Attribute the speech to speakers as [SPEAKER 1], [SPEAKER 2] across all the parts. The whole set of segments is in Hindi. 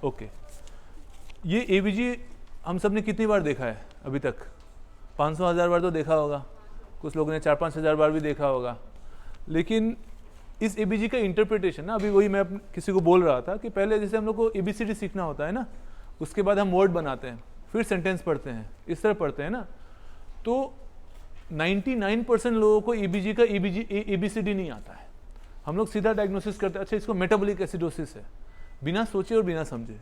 [SPEAKER 1] ओके, ये एबीजी हम सब ने कितनी बार देखा है अभी तक? 500,000 बार तो देखा होगा, कुछ लोगों ने 4-5 हज़ार बार भी देखा होगा। लेकिन इस एबीजी का इंटरप्रिटेशन ना, अभी वही मैं किसी को बोल रहा था कि पहले जैसे हम लोग को एबीसीडी सीखना होता है ना, उसके बाद हम वर्ड बनाते हैं, फिर सेंटेंस पढ़ते हैं, इस तरह पढ़ते हैं ना। तो 99% लोगों को एबीजी का एबीसीडी नहीं आता है। हम लोग सीधा डायग्नोसिस करते हैं, अच्छा इसको मेटाबॉलिक एसिडोसिस है, बिना सोचे और बिना समझे।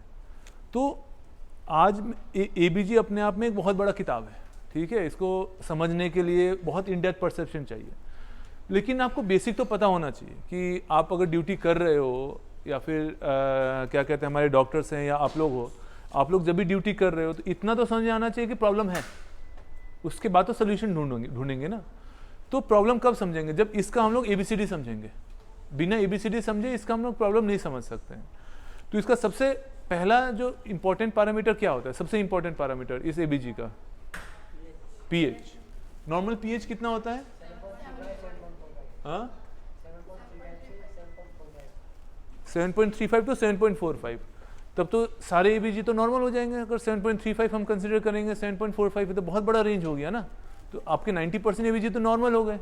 [SPEAKER 1] तो आज एबीजी अपने आप में एक बहुत बड़ा किताब है, ठीक है, इसको समझने के लिए बहुत इन डेप्थ परसेप्शन चाहिए। लेकिन आपको बेसिक तो पता होना चाहिए कि आप अगर ड्यूटी कर रहे हो या फिर क्या कहते हैं हमारे डॉक्टर्स हैं या आप लोग हो, आप लोग जब भी ड्यूटी कर रहे हो तो इतना तो समझ आना चाहिए कि प्रॉब्लम है, उसके बाद तो सोल्यूशन ढूंढेंगे ना। तो प्रॉब्लम कब समझेंगे? जब इसका हम लोग एबीसीडी समझेंगे। बिना एबीसीडी समझे इसका हम लोग प्रॉब्लम नहीं समझ सकते हैं। तो इसका सबसे पहला जो इंपॉर्टेंट पैरामीटर क्या होता है? सबसे इंपॉर्टेंट पैरामीटर इस एबीजी का पीएच। नॉर्मल पीएच कितना होता है? 7.35 टू 7.45। तब तो सारे एबीजी तो नॉर्मल हो जाएंगे। अगर 7.35 हम कंसिडर करेंगे, 7.45 तो बहुत बड़ा रेंज हो गया ना। तो आपके 90% एबीजी तो नॉर्मल हो गए,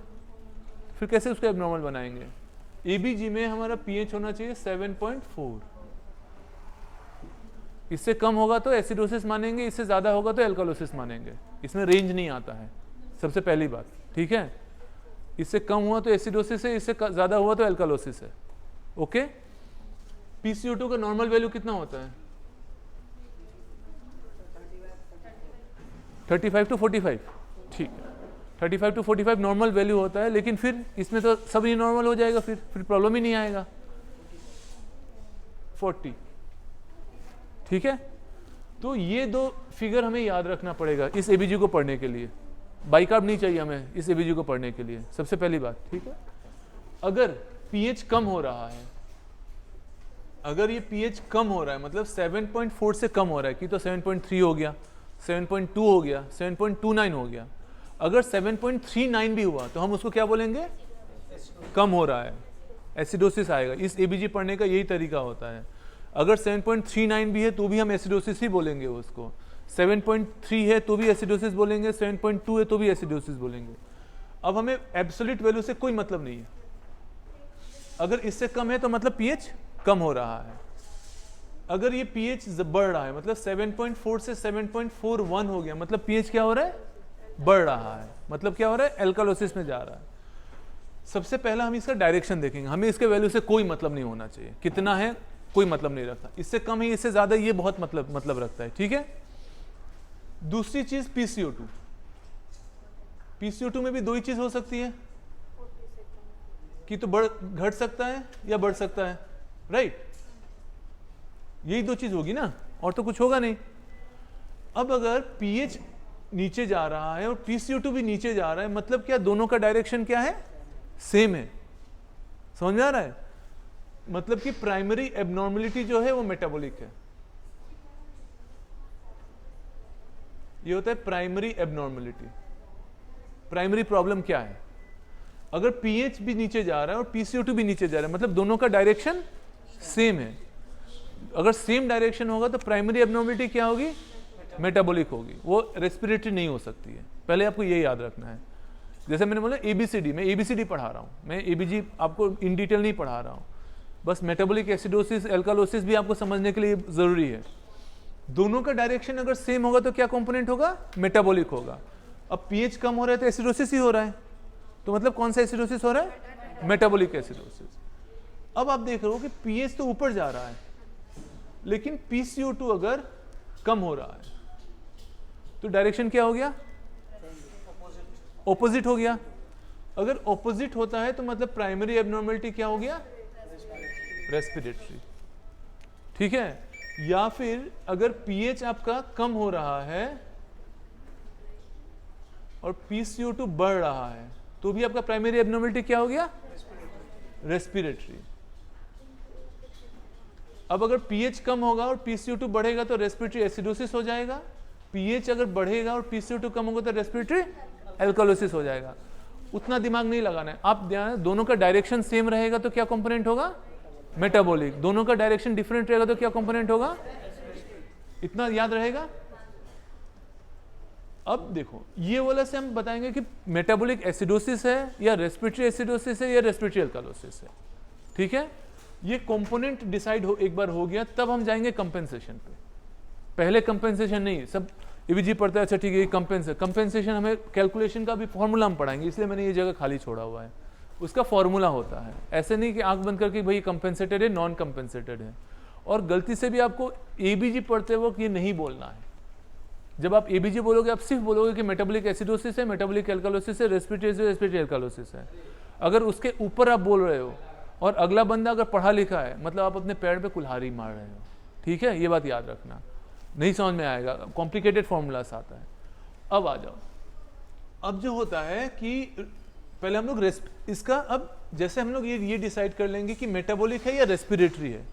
[SPEAKER 1] फिर कैसे उसको एबनॉर्मल बनाएंगे? एबीजी में हमारा पीएच होना चाहिए 7.4। इससे कम होगा तो एसिडोसिस मानेंगे, इससे ज्यादा होगा तो एल्कालोसिस मानेंगे। इसमें रेंज नहीं आता है, सबसे पहली बात, ठीक है। इससे कम हुआ तो एसिडोसिस है, इससे ज्यादा हुआ तो एल्कालोसिस है। ओके, पीसीओ2 का नॉर्मल वैल्यू कितना होता है? 35 टू 45, ठीक है, 35 टू 45 नॉर्मल वैल्यू होता है। लेकिन फिर इसमें तो सब ही नॉर्मल हो जाएगा, फिर प्रॉब्लम ही नहीं आएगा। 40, ठीक है। तो ये दो फिगर हमें याद रखना पड़ेगा इस एबीजी को पढ़ने के लिए। बाइकार्ब नहीं चाहिए हमें इस एबीजी को पढ़ने के लिए, सबसे पहली बात, ठीक है। अगर पीएच कम हो रहा है, अगर ये पीएच कम हो रहा है मतलब 7.4 से कम हो रहा है कि तो 7.3 हो गया, 7.2 हो गया, 7.29 हो गया। अगर 7.39 भी हुआ तो हम उसको क्या बोलेंगे? कम हो रहा है, एसिडोसिस आएगा। इस एबीजी पढ़ने का यही तरीका होता है। अगर 7.39 भी है तो भी हम एसिडोसिस ही बोलेंगे उसको, 7.3 है तो भी एसिडोसिस बोलेंगे, 7.2 है तो भी एसिडोसिस बोलेंगे। अब हमें एब्सोल्यूट वैल्यू से कोई मतलब नहीं है। अगर इससे कम है तो मतलब पीएच कम हो रहा है। अगर ये पीएच बढ़ रहा है मतलब 7.4 से 7.41 हो गया, मतलब पीएच क्या हो रहा है? बढ़ रहा है। मतलब क्या हो रहा है? एल्कालोसिस में जा रहा है। सबसे पहला हम इसका डायरेक्शन देखेंगे। हमें इसके वैल्यू से कोई मतलब नहीं होना चाहिए, कितना है कोई मतलब नहीं रखता। इससे कम है, इससे ज्यादा, ये बहुत मतलब रखता है, ठीक है। दूसरी चीज पीसीओ2। पीसीओ2 में भी दो ही चीज हो सकती है कि तो घट सकता है या बढ़ सकता है, राइट। यही दो चीज होगी ना, और तो कुछ होगा नहीं। अब अगर पीएच नीचे जा रहा है और पीसीओ2 भी नीचे जा रहा है, मतलब क्या दोनों का डायरेक्शन क्या है? सेम है। समझ में आ रहा है? मतलब कि प्राइमरी एबनॉर्मलिटी जो है वो मेटाबॉलिक है। ये होता है प्राइमरी एबनॉर्मलिटी। प्राइमरी प्रॉब्लम क्या है? अगर पीएच भी नीचे जा रहा है और पीसीओ2 भी नीचे जा रहा है, मतलब दोनों का डायरेक्शन सेम है। अगर सेम डायरेक्शन होगा तो प्राइमरी एबनॉर्मलिटी क्या होगी? मेटाबॉलिक होगी, वो रेस्पिरेटरी नहीं हो सकती है। पहले आपको ये याद रखना है। जैसे मैंने बोला एबीसीडी, मैं एबीसीडी पढ़ा रहा हूँ, मैं एबीजी आपको इन डिटेल नहीं पढ़ा रहा हूँ। बस मेटाबॉलिक एसिडोसिस, एल्कालोसिस भी आपको समझने के लिए जरूरी है। दोनों का डायरेक्शन अगर सेम होगा तो क्या कंपोनेंट होगा? मेटाबॉलिक होगा। अब पीएच कम हो रहा है तो एसिडोसिस ही हो रहा है, तो मतलब कौन सा एसिडोसिस हो रहा है? Metabolic acidosis. अब आप देख रहे हो कि पीएच तो ऊपर जा रहा है, लेकिन पीसीओ2 अगर कम हो रहा है तो डायरेक्शन क्या हो गया? ऑपोजिट हो गया। अगर ऑपोजिट होता है तो मतलब प्राइमरी एबनॉर्मलिटी क्या हो गया? रेस्पिरेटरी, ठीक है। या फिर अगर पीएच आपका कम हो रहा है और पीसीओ2 बढ़ रहा है तो भी आपका प्राइमरी एबनॉर्मलिटी क्या हो गया? रेस्पिरेटरी। अब अगर पीएच कम होगा और पीसीओ2 बढ़ेगा तो रेस्पिरेटरी एसिडोसिस हो जाएगा। पीएच अगर बढ़ेगा और पीसीओ2 कम होगा तो रेस्पिरेटरी एल्कालोसिस हो जाएगा। उतना दिमाग नहीं लगाना है। आप दोनों का डायरेक्शन सेम रहेगा तो क्या कंपोनेंट होगा? मेटाबॉलिक। दोनों का डायरेक्शन डिफरेंट रहेगा तो क्या कंपोनेंट होगा? इतना याद रहेगा। अब देखो ये वाला से हम बताएंगे कि मेटाबॉलिक एसिडोसिस है या रेस्पिरेटरी एसिडोसिस है या रेस्पिरेटरी अल्कालोसिस है। ठीक है, ये कंपोनेंट डिसाइड हो एक बार हो गया, तब हम जाएंगे कंपेंसेशन पे। पहले कंपेंसेशन नहीं, सब ईवीजी पढ़ता है, अच्छा ठीक है कंपेंसेशन हमें कैलकुलेशन का भी फॉर्मूला हम पढ़ाएंगे, इसलिए मैंने ये जगह खाली छोड़ा हुआ है। उसका फॉर्मूला होता है, ऐसे नहीं कि आंख बंद करके भाई कंपेंसेटेड है नॉन कंपेंसेटेड है। और गलती से भी आपको एबीजी पढ़ते वक्त ये नहीं बोलना है। जब आप एबीजी बोलोगे आप सिर्फ बोलोगे कि मेटाबॉलिक एसिडोसिस है, मेटाबॉलिक एल्कालोसिस है, रेस्पिरेटरी एल्कालोसिस है। अगर उसके ऊपर आप बोल रहे हो और अगला बंदा अगर पढ़ा लिखा है, मतलब आप अपने पैर पे कुल्हाड़ी मार रहे हो। ठीक है, ये बात याद रखना, नहीं समझ में आएगा, कॉम्प्लिकेटेड फॉर्मूलास आता है। अब आ जाओ, अब जो होता है कि पहले हम लोग इसका, अब जैसे हम लोग ये डिसाइड कर लेंगे कि मेटाबॉलिक है या रेस्पिरेटरी है,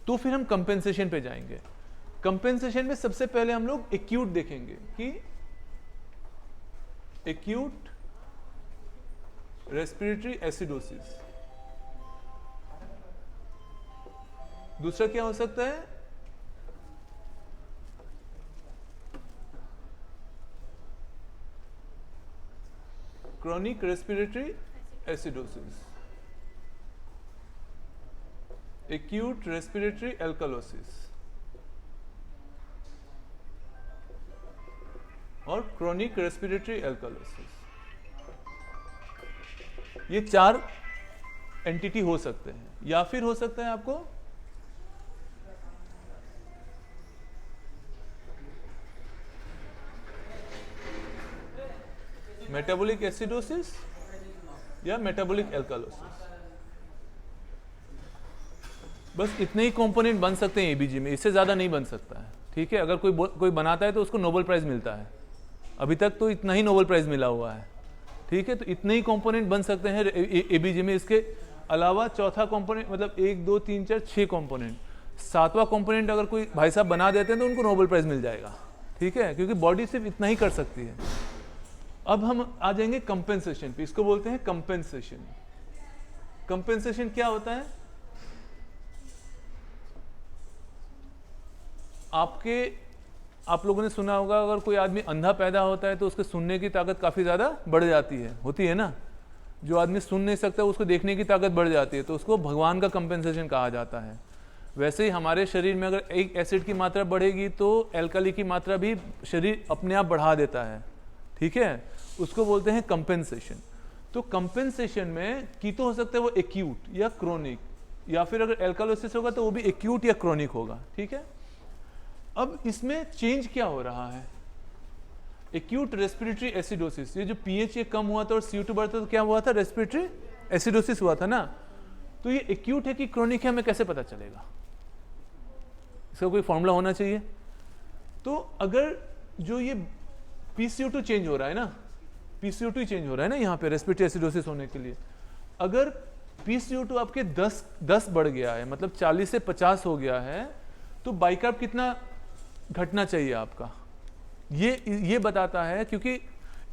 [SPEAKER 1] तो फिर हम कंपेंसेशन पे जाएंगे। कंपेंसेशन में सबसे पहले हम लोग एक्यूट देखेंगे कि एक्यूट रेस्पिरेटरी एसिडोसिस। दूसरा क्या हो सकता है, chronic respiratory acidosis, acute respiratory alkalosis और chronic respiratory alkalosis। ये 4 एंटिटी हो सकते हैं, या फिर हो सकता है आपको मेटाबॉलिक एसिडोसिस या मेटाबॉलिक एल्कालोसिस। बस इतने ही कंपोनेंट बन सकते हैं एबीजी में, इससे ज्यादा नहीं बन सकता है। ठीक है, अगर कोई बनाता है तो उसको नोबेल प्राइज मिलता है, अभी तक तो इतना ही नोबेल प्राइज मिला हुआ है। ठीक है, तो इतने ही कंपोनेंट बन सकते हैं एबीजी में। इसके अलावा चौथा कंपोनेंट, मतलब 1 2 3 4 6 कंपोनेंट, 7वां कंपोनेंट अगर कोई भाई साहब बना देते हैं तो उनको नोबेल प्राइज मिल जाएगा। ठीक है, क्योंकि बॉडी सिर्फ इतना ही कर सकती है। अब हम आ जाएंगे कंपेंसेशन पे, इसको बोलते हैं कंपेंसेशन। कंपेंसेशन क्या होता है, आप लोगों ने सुना होगा, अगर कोई आदमी अंधा पैदा होता है तो उसके सुनने की ताकत काफी ज्यादा बढ़ जाती है, होती है ना। जो आदमी सुन नहीं सकता उसको देखने की ताकत बढ़ जाती है, तो उसको भगवान का कंपेंसेशन कहा जाता है। वैसे ही हमारे शरीर में अगर एक एसिड की मात्रा बढ़ेगी तो एल्काली की मात्रा भी शरीर अपने आप बढ़ा देता है। ठीक है, उसको बोलते हैं कंपेंसेशन। तो कंपेंसेशन में की तो हो सकता है वो एक्यूट या क्रोनिक, या फिर अगर एल्कालोसिस होगा तो वो भी एक्यूट या क्रोनिक होगा। ठीक है, अब इसमें चेंज क्या हो रहा है, एक्यूट रेस्पिरेटरी एसिडोसिस, ये जो पीएच ये कम हुआ था और CO2 बढ़ता तो क्या हुआ था, रेस्पिरेटरी एसिडोसिस हुआ था ना। तो ये एक्यूट है कि क्रोनिक है, हमें कैसे पता चलेगा, इसका कोई फॉर्मूला होना चाहिए। तो अगर जो ये PCO2 चेंज हो रहा है ना, PCO2 चेंज हो रहा है ना यहाँ पे रेस्पिरेटरी एसिडोसिस होने के लिए, अगर PCO2 आपके 10 बढ़ गया है, मतलब 40 से 50 हो गया है, तो बाइकार्ब कितना घटना चाहिए आपका, ये बताता है। क्योंकि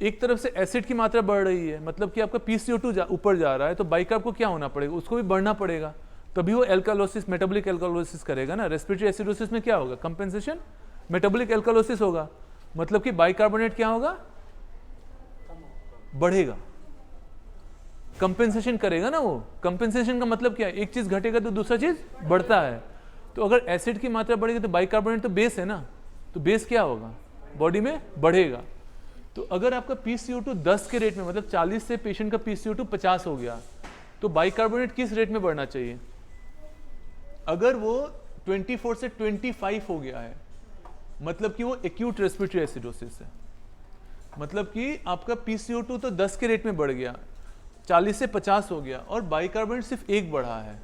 [SPEAKER 1] एक तरफ से एसिड की मात्रा बढ़ रही है, मतलब कि आपका PCO2 ऊपर जा रहा है, तो बाइकार्ब को क्या होना पड़ेगा, उसको भी बढ़ना पड़ेगा, तभी वो एल्कालोसिस, मेटाबॉलिक एल्कालोसिस करेगा ना। रेस्पिरेटरी एसिडोसिस में क्या होगा, कंपेंसेशन, मेटाबॉलिक एल्कालोसिस होगा, मतलब कि बाइकार्बोनेट क्या होगा, बढ़ेगा, कंपेंसेशन करेगा ना वो। कंपेंसेशन का मतलब क्या है, एक चीज घटेगा तो दूसरा चीज बढ़ता है। तो अगर एसिड की मात्रा बढ़ेगी तो बाइकार्बोनेट तो बेस है ना, तो बेस क्या होगा, बॉडी में बढ़ेगा। तो अगर आपका PCO2 10 के रेट में, मतलब 40 से पेशेंट का PCO2 50 हो गया, तो बाइकार्बोनेट किस रेट में बढ़ना चाहिए, अगर वो 24 से 25 हो गया है, मतलब कि वो एक्यूट रेस्पिरेटरी एसिडोसिस है। मतलब कि आपका PCO2 तो 10 के रेट में बढ़ गया, 40 से 50 हो गया, और बाइकार्बोनेट सिर्फ 1 बढ़ा है,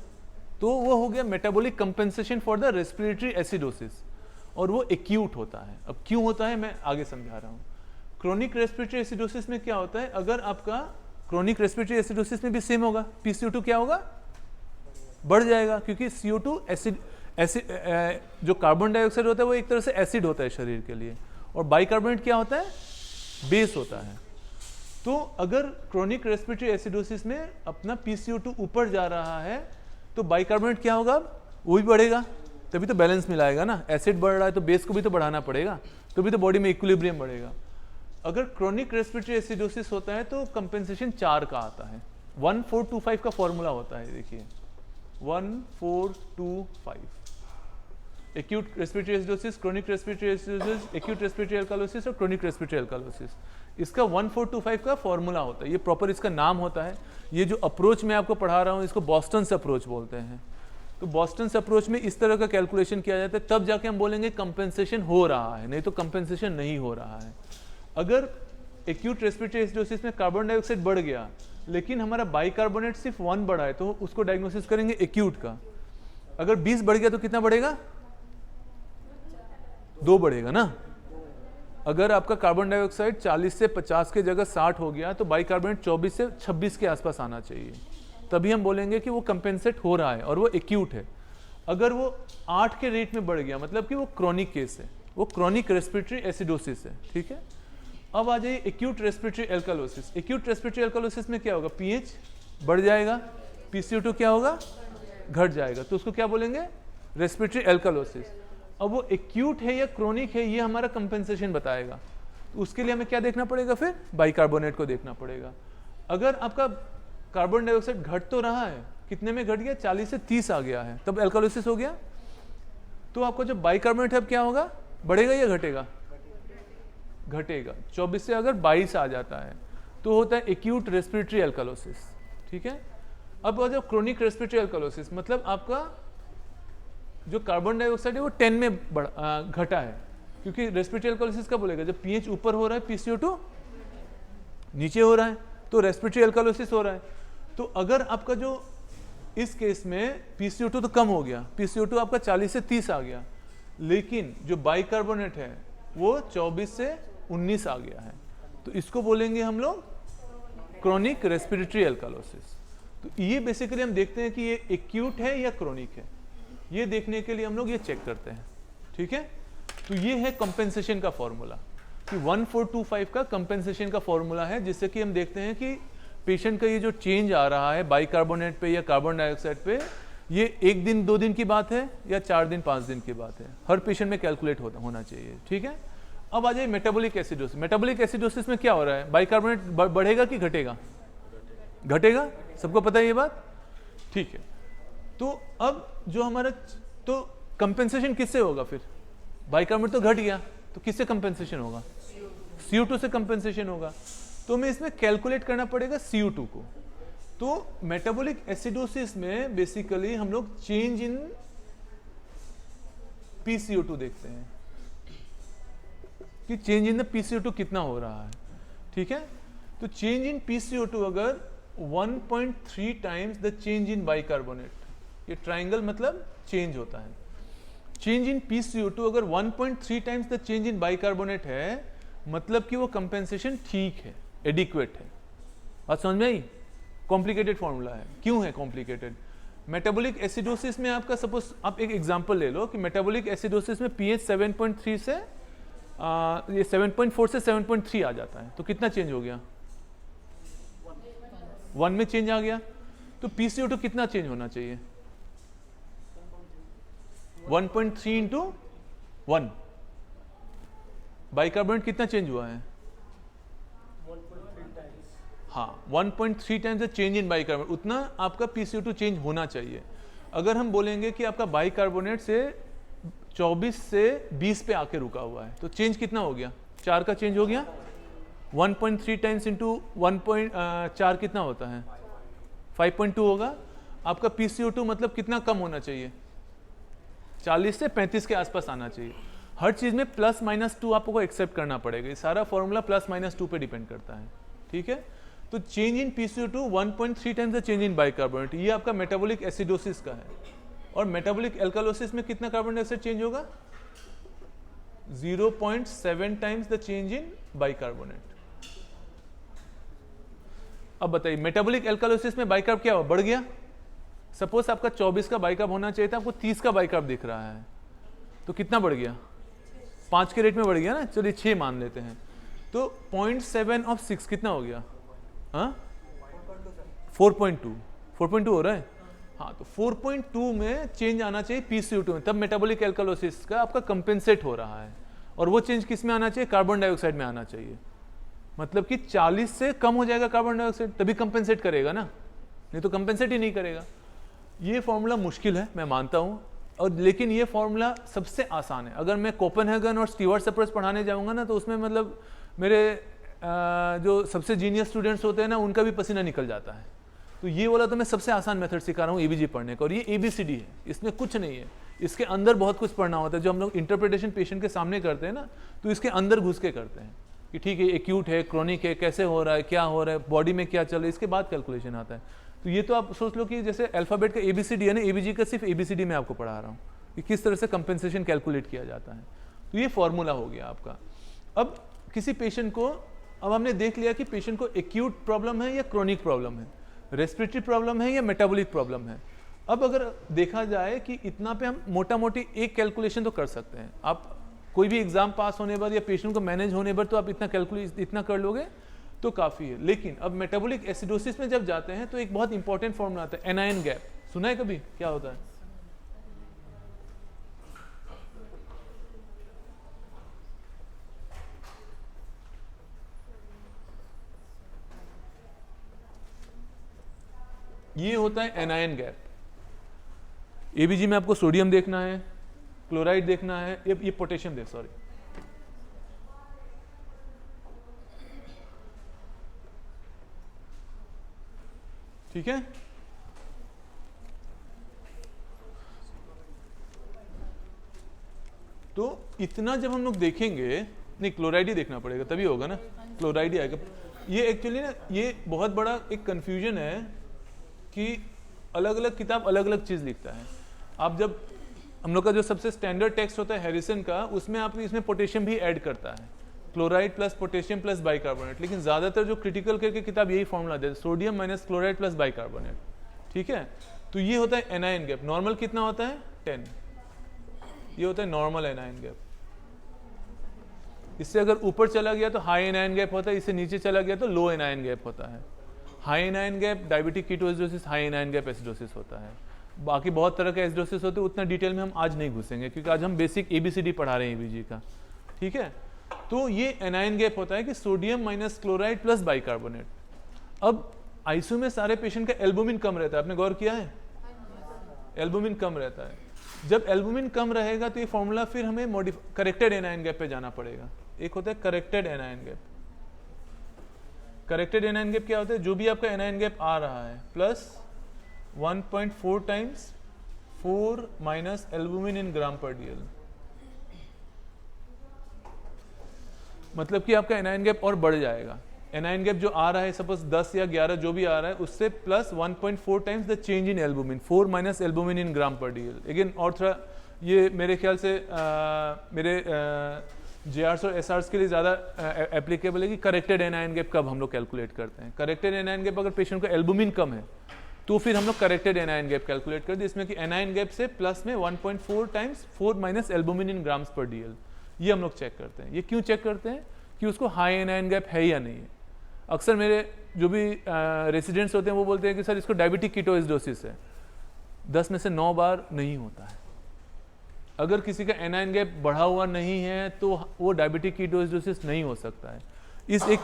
[SPEAKER 1] तो वो हो गया metabolic compensation for the respiratory acidosis, और वो एक्यूट होता है। अब क्यों होता है मैं आगे समझा रहा हूँ। क्रोनिक रेस्पिरेटरी एसिडोसिस में क्या होता है, अगर आपका क्रोनिक रेस्पिरेटरी एसिडोसिस में भी सेम होगा, PCO2 क्या होगा, बढ़ जाएगा, क्योंकि CO2 एसिड जो कार्बन डाइऑक्साइड होता है वो एक तरह से एसिड होता है शरीर के लिए, और बाइकार्बोनेट क्या होता है, बेस होता है। तो अगर क्रोनिक रेस्पिरेटरी एसिडोसिस में अपना PCO2 ऊपर जा रहा है तो बाइकार्बोनेट क्या होगा, वो भी बढ़ेगा, तभी तो बैलेंस मिलाएगा ना। एसिड बढ़ रहा है तो बेस को भी तो बढ़ाना पड़ेगा, तभी तो बॉडी में इक्विलिब्रियम बढ़ेगा। अगर क्रोनिक रेस्पिरेटरी एसिडोसिस होता है तो कंपेंसेशन 4 का आता है। 1425 का फॉर्मूला होता है, देखिए 1425। Acute respiratory acidosis, chronic respiratory acidosis, acute respiratory alkalosis और क्रोनिक रेस्पिरेटरी अल्कालोसिस, इसका 1425 का फॉर्मूला होता है। ये प्रॉपर इसका नाम होता है। ये जो अप्रोच मैं आपको पढ़ा रहा हूँ इसको बॉस्टन्स अप्रोच बोलते हैं। तो बॉस्टन्स अप्रोच में इस तरह का कैलकुलेशन किया जाता है, तब जाके हम बोलेंगे कंपेंसेशन हो रहा है, नहीं तो कंपेंसेशन नहीं हो रहा है। अगर एक्यूट रेस्पिरेटरी एसिडोसिस में कार्बन डाइऑक्साइड बढ़ गया लेकिन हमारा बाइकार्बोनेट सिर्फ 1 बढ़ा है तो उसको डायग्नोसिस करेंगे एक्यूट का। अगर 20 बढ़ गया तो कितना बढ़ेगा? 2 बढ़ेगा ना। अगर आपका कार्बन डाइऑक्साइड 40 से 50 के जगह 60 हो गया तो बाइकार्बोनेट 24 से 26 के आसपास आना चाहिए, तभी हम बोलेंगे कि वो कंपेंसेट हो रहा है और वो एक्यूट है। अगर वो 8 के रेट में बढ़ गया मतलब कि वो क्रोनिक केस है, वो क्रोनिक रेस्पिरेटरी एसिडोसिस है। ठीक है, अब आ जाइए एक्यूट रेस्पिरेटरी एल्कालोसिस। एक्यूट रेस्पिरेटरी एल्कालोसिस में क्या होगा? पीएच बढ़ जाएगा, पीसीओ2 क्या होगा? घट जाएगा, तो उसको क्या बोलेंगे? रेस्पिरेटरी एल्कालोसिस। अब वो एक्यूट है या क्रोनिक है ये हमारा कंपेंसेशन बताएगा। तो उसके लिए हमें क्या देखना पड़ेगा? फिर बाइकार्बोनेट को देखना पड़ेगा। अगर आपका कार्बन डाइऑक्साइड घट तो रहा है, कितने में घट गया? 40 से 30 आ गया है, तब एल्कालोसिस हो गया। तो आपका जो बाइकार्बोनेट है क्या होगा? बढ़ेगा या घटेगा? घटेगा। 24 से अगर 22 आ जाता है तो होता है एक्यूट रेस्पिरेटरी एल्कालोसिस। ठीक है, अब जब क्रोनिक रेस्पिरेटरी एल्कालोसिस मतलब आपका जो कार्बन डाइऑक्साइड है वो 10 में घटा है, क्योंकि रेस्पिरेटरी एल्कालोसिस कब बोलेगा? जब पीएच ऊपर हो रहा है, पीसीओ2 नीचे हो रहा है, तो रेस्पिरेटरी एल्कालोसिस हो रहा है। तो अगर आपका जो इस केस में पीसीओ2 तो कम हो गया, पीसीओ2 आपका 40 से 30 आ गया, लेकिन जो बाइकार्बोनेट है वो 24 से 19 आ गया है, तो इसको बोलेंगे हम लोग क्रोनिक रेस्पिरेटरी एल्कालोसिस। तो ये बेसिकली हम देखते हैं कि ये एक्यूट है या क्रोनिक है, ये देखने के लिए हम लोग ये चेक करते हैं। ठीक है, तो ये है कंपेंसेशन का फॉर्मूला कि 1425 का कंपेंसेशन का फॉर्मूला है, जिससे कि हम देखते हैं कि पेशेंट का ये जो चेंज आ रहा है बाइकार्बोनेट पे या कार्बन डाइऑक्साइड पे, ये 1 दिन 2 दिन की बात है या 4 दिन 5 दिन की बात है, हर पेशेंट में कैलकुलेट होना चाहिए। ठीक है, अब आ जाइए मेटाबॉलिक एसिडोसिस। मेटाबॉलिक एसिडोसिस में क्या हो रहा है? बाइकार्बोनेट बढ़ेगा कि घटेगा? घटेगा, सबको पता है ये बात। ठीक है, तो अब जो हमारा तो कंपेंसेशन किससे होगा? फिर बाइकार्बोनेट तो घट गया, तो किससे कंपेंसेशन होगा? CO2 से कंपेंसेशन होगा। तो हमें इसमें कैलकुलेट करना पड़ेगा CO2 को। तो मेटाबॉलिक एसिडोसिस में बेसिकली हम लोग चेंज इन PCO2 देखते हैं कि चेंज इन द PCO2 कितना हो रहा है। ठीक है, तो चेंज इन PCO2 अगर 1.3 times the change in bicarbonate, ये ट्राइंगल मतलब चेंज होता है, चेंज इन PCO2 अगर 1.3 times the change in bicarbonate है, मतलब कि वो कंपेंसेशन ठीक है, एडिक्वेट है। बात समझ में आई? कॉम्प्लिकेटेड फॉर्मूला है। क्यों है कॉम्प्लिकेटेड? मेटाबॉलिक एसिडोसिस में आपका सपोज आप एक एग्जांपल ले लो कि मेटाबॉलिक एसिडोसिस में पीएच 7.3 से ये 7.4 से 7.3 आ जाता है, तो कितना चेंज हो गया? 1 में चेंज आ गया। तो PCO2 कितना चेंज होना चाहिए? 1.3 इंटू 1। बाइकार्बोनेट कितना चेंज हुआ है? हाँ, 1.3 times the change in bicarbonate, उतना आपका PCO2 चेंज होना चाहिए। अगर हम बोलेंगे कि आपका बाइकार्बोनेट से 24 से 20 पे आके रुका हुआ है, तो चेंज कितना हो गया? 4 का चेंज हो गया। 1.3 टाइम्स इंटू 1.4 कितना होता है? 5.2 होगा। आपका PCO2 मतलब कितना कम होना चाहिए? 40 से 35 के आसपास आना चाहिए। हर चीज में +-2 आपको एक्सेप्ट करना पड़ेगा। ये सारा फॉर्मूला +-2 पे डिपेंड करता है। ठीक है, तो change in PCO2 1.3 times the change in bicarbonate, ये आपका मेटाबॉलिक एसिडोसिस का है। और मेटाबॉलिक एल्कालोसिस में कितना कार्बन डाइऑक्साइड चेंज होगा? 0.7 times the change in bicarbonate. अब बताइए मेटाबॉलिक एल्कालोसिस में बाइकार्ब क्या हुआ? बढ़ गया। सपोज आपका 24 का बाइकार्ब होना चाहिए था, आपको 30 का बाइकार्ब दिख रहा है, तो कितना बढ़ गया? 5 के रेट में बढ़ गया ना। चलिए 6 मान लेते हैं, तो 0.7 ऑफ 6 कितना हो गया? हाँ, 4.2 हो रहा है। हाँ, तो 4.2 में चेंज आना चाहिए PCO2 में, तब मेटाबॉलिक एल्कलोसिस का आपका कंपेंसेट हो रहा है। और वो चेंज किस में आना चाहिए? कार्बन डाइऑक्साइड में आना चाहिए। मतलब कि 40 से कम हो जाएगा कार्बन डाइऑक्साइड, तभी कंपेंसेट करेगा ना, नहीं तो कंपेंसेट ही नहीं करेगा। ये फॉर्मूला मुश्किल है, मैं मानता हूँ, और लेकिन ये फॉर्मूला सबसे आसान है। अगर मैं कोपेनहेगन और स्टीवर्ट्स अप्रोच पढ़ाने जाऊँगा ना, तो उसमें मतलब मेरे जो सबसे जीनियस स्टूडेंट्स होते हैं ना, उनका भी पसीना निकल जाता है। तो ये वाला तो मैं सबसे आसान मेथड सिखा रहा हूँ ABG पढ़ने का, और ये ABCD है, इसमें कुछ नहीं है। इसके अंदर बहुत कुछ पढ़ना होता है। जो हम लोग इंटरप्रिटेशन पेशेंट के सामने करते हैं ना, तो इसके अंदर घुस के करते हैं कि ठीक है एक्यूट है, क्रोनिक है, कैसे हो रहा है, क्या हो रहा है, बॉडी में क्या चल रहा है, इसके बाद कैलकुलेशन आता है। तो ये तो आप सोच लो कि जैसे अल्फ़ाबेट का ABCD है ना, ABG का सिर्फ ABCD में आपको पढ़ा रहा हूँ कि किस तरह से कंपेंसेशन कैलकुलेट किया जाता है। तो ये फॉर्मूला हो गया आपका। अब किसी पेशेंट को, अब हमने देख लिया कि पेशेंट को एक्यूट प्रॉब्लम है या क्रोनिक प्रॉब्लम है, रेस्पिरेटरी प्रॉब्लम है या मेटाबॉलिक प्रॉब्लम है। अब अगर देखा जाए कि इतना पे हम मोटा मोटी एक कैलकुलेशन तो कर सकते हैं। आप कोई भी एग्जाम पास होने पर या पेशेंट को मैनेज होने पर तो आप इतना कर लोगे तो काफ़ी है। लेकिन अब मेटाबॉलिक एसिडोसिस में जब जाते हैं तो एक बहुत इंपॉर्टेंट फॉर्मूला आता है, एनायन गैप। सुना है कभी? क्या होता है? ये होता है एनायन गैप। ABG में आपको सोडियम देखना है, क्लोराइड देखना है, ये पोटेशियम देख, सॉरी, ठीक है। तो इतना जब हम लोग देखेंगे, नहीं क्लोराइड ही देखना पड़ेगा तभी होगा ना, क्लोराइड ही आएगा। ये एक्चुअली ना, ये बहुत बड़ा एक कंफ्यूजन है कि अलग अलग किताब अलग अलग चीज़ लिखता है। आप जब हम लोग का जो सबसे स्टैंडर्ड टेक्स्ट होता है हैरिसन का, उसमें आप इसमें पोटेशियम भी ऐड करता है, chloride plus potassium plus bicarbonate. लेकिन ज़्यादातर जो क्रिटिकल करके किताब यही फॉर्मूला देते हैं, sodium minus chloride plus bicarbonate, ठीक है। तो ये होता है एनायन गैप। नॉर्मल कितना होता है? 10। ये होता है नॉर्मल एनायन गैप। इससे अगर ऊपर चला गया तो हाई एनायन गैप होता है, इससे नीचे चला गया तो लो एनायन गैप होता है। High anion gap diabetic ketoacidosis, high anion gap acidosis होता है। बाकी बहुत तरह के एसिडोसिस होते हैं, उतना डिटेल में हम आज नहीं घुसेंगे क्योंकि आज हम बेसिक ABCD पढ़ा रहे हैं ABG का, ठीक है। तो ये एनायन गैप होता है कि sodium minus chloride plus bicarbonate. अब आईसीयू में सारे पेशेंट का एल्बुमिन कम रहता है, आपने गौर किया है? एल्बुमिन कम रहता है। जब एल्बुमिन कम रहेगा तो ये फॉर्मूला फिर हमें करेक्टेड एनायन गैप पे जाना पड़ेगा। एक होता है corrected anion gap. Corrected anion gap क्या होता है? जो भी आपका एनायन गैप आ रहा है plus 1.4 times 4 minus albumin in gram per DL। मतलब कि आपका एनायन गैप और बढ़ जाएगा। एनायन गैप जो आ रहा है सपोज 10 या 11 जो भी आ रहा है, उससे plus 1.4 times the change in albumin, 4 minus albumin in gram per DL। Again और थोड़ा ये मेरे ख्याल से मेरे JRs और SRs के लिए ज़्यादा एप्लीकेबल है कि करेक्टेड एनायन गैप कब हम लोग कैलकुलेट करते हैं। करेक्टेड एनायन गैप अगर पेशेंट को एल्बुमिन कम है तो फिर हम लोग करेक्टेड एनायन गैप कैलकुलेट करते हैं, जिसमें कि एनायन गैप से प्लस में 1.4 times 4 minus albumin in grams पर DL। ये हम लोग चेक करते हैं। ये क्यों चेक करते हैं? कि उसको हाई एनायन गैप है या नहीं है। अक्सर मेरे जो भी रेसिडेंट्स होते हैं वो बोलते हैं कि सर इसको डायबिटिक कीटोएसिडोसिस है। 10 में से 9 बार नहीं होता है। अगर किसी का एनायन गैप बढ़ा हुआ नहीं है तो वो डायबिटिक कीटोएसिडोसिस नहीं हो सकता है। इस एक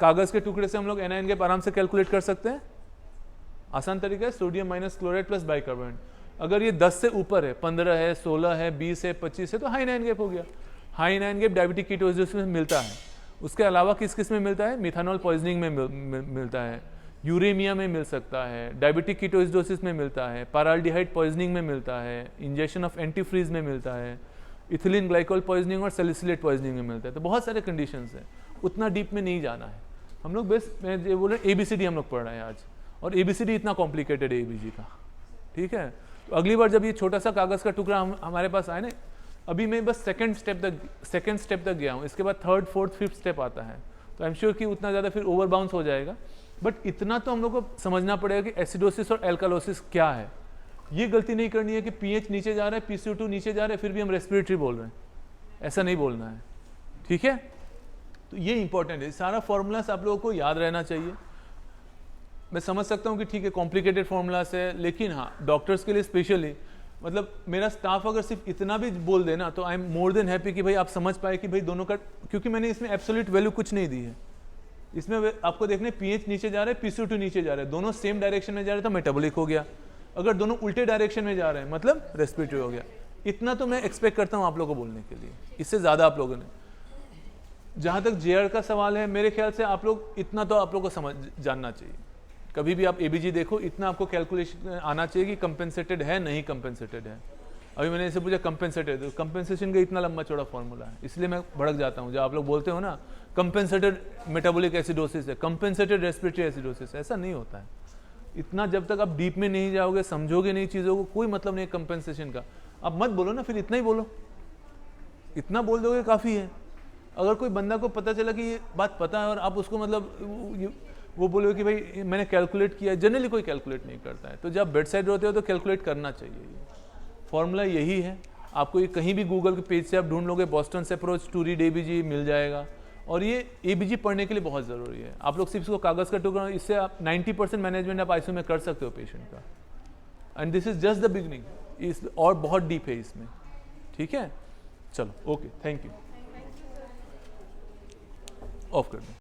[SPEAKER 1] कागज़ के टुकड़े से हम लोग एनायन गैप आराम से कैलकुलेट कर सकते हैं। आसान तरीका है, sodium minus chloride plus bicarbonate. अगर ये 10 से ऊपर है, 15 है, 16 है, 20 है, 25 है तो हाई एनायन गैप हो गया। High anion gap diabetic ketoacidosis में मिलता है। उसके अलावा किस किस में मिलता है? मिथानॉल पॉइजनिंग में मिलता है, यूरेमिया में मिल सकता है, डायबिटिक कीटोएसिडोसिस में मिलता है, पाराल्डिहाइड पॉइजनिंग में मिलता है, इंजेक्शन ऑफ एंटीफ्रीज में मिलता है, इथिलीन ग्लाइकोल पॉइजनिंग और सैलिसिलेट पॉइजनिंग में मिलता है। तो बहुत सारे कंडीशंस हैं, उतना डीप में नहीं जाना है हम लोग। बस मैं ये बोल रहा हूँ ABCD हम लोग पढ़ रहे हैं आज, और ABCD इतना कॉम्प्लिकेटेड है ABG का, ठीक है। तो अगली बार जब ये छोटा सा कागज़ का टुकड़ा हमारे पास आए ना, अभी मैं बस सेकंड स्टेप तक गया हूँ, इसके बाद 3rd, 4th, 5th स्टेप आता है, तो आई एम श्योर कि उतना ज़्यादा फिर ओवर बाउंस हो जाएगा। बट इतना तो हम लोग को समझना पड़ेगा कि एसिडोसिस और एल्कालोसिस क्या है। ये गलती नहीं करनी है कि pH नीचे जा रहा है, PCO2 नीचे जा रहा है, फिर भी हम रेस्पिरेटरी बोल रहे हैं, ऐसा नहीं बोलना है, ठीक है। तो ये इंपॉर्टेंट है, सारा फॉर्मूलास आप लोगों को याद रहना चाहिए। मैं समझ सकता हूँ कि ठीक है कॉम्प्लिकेटेड फॉर्मूलास है, लेकिन हाँ डॉक्टर्स के लिए स्पेशली मतलब मेरा स्टाफ अगर सिर्फ इतना भी बोल देना तो I am more than happy कि भाई आप समझ पाए कि भाई दोनों का, क्योंकि मैंने इसमें एब्सोल्यूट वैल्यू कुछ नहीं दी है। इसमें आपको देखने पीएच नीचे जा रहा है, PCO2 नीचे जा रहा है, दोनों सेम डायरेक्शन में जा रहे हैं तो मेटाबॉलिक हो गया। अगर दोनों उल्टे डायरेक्शन में जा रहे हैं मतलब रेस्पिरेटरी हो गया। इतना तो मैं एक्सपेक्ट करता हूँ आप लोगों को बोलने के लिए, इससे ज़्यादा आप लोगों ने। जहाँ तक JR का सवाल है, मेरे ख्याल से आप लोग इतना तो आप लोग को समझ जानना चाहिए। कभी भी आप ABG देखो, इतना आपको कैलकुलेशन आना चाहिए कि कंपेंसेटेड है नहीं कंपेंसेटेड है। अभी मैंने इसे पूछा कंपेंसेटेड, तो कंपेंसेशन का इतना लंबा चौड़ा फॉर्मूला है, इसलिए मैं भड़क जाता हूँ। जब आप लोग बोलते हो ना कंपेंसेटेड मेटाबॉलिक एसिडोसिस है, कंपेंसेटेड रेस्पिरेटरी एसिडोसिस, ऐसा नहीं होता है। इतना जब तक आप डीप में नहीं जाओगे, समझोगे नहीं चीज़ों को, कोई मतलब नहीं कंपेंसेशन का। आप मत बोलो ना, फिर इतना ही बोलो, इतना बोल दोगे काफ़ी है। अगर कोई बंदा को पता चला कि ये बात पता है और आप उसको मतलब वो बोलोगे कि भाई मैंने कैलकुलेट किया, जनरली कोई कैलकुलेट नहीं करता है। तो जब बेड साइड होते हो तो कैलकुलेट करना चाहिए। ये फॉर्मूला यही है, आपको ये कहीं भी गूगल के पेज से आप ढूंढ लोगे, Boston approach to read ABG मिल जाएगा। और ये ABG पढ़ने के लिए बहुत ज़रूरी है। आप लोग सिर्फ इसको कागज़ का टुकड़ा, इससे आप 90% मैनेजमेंट आप ICU में कर सकते हो पेशेंट का। And this is just the beginning, इस और बहुत डीप है इसमें। ठीक है, चलो ओके, थैंक यू। ऑफ कर दो।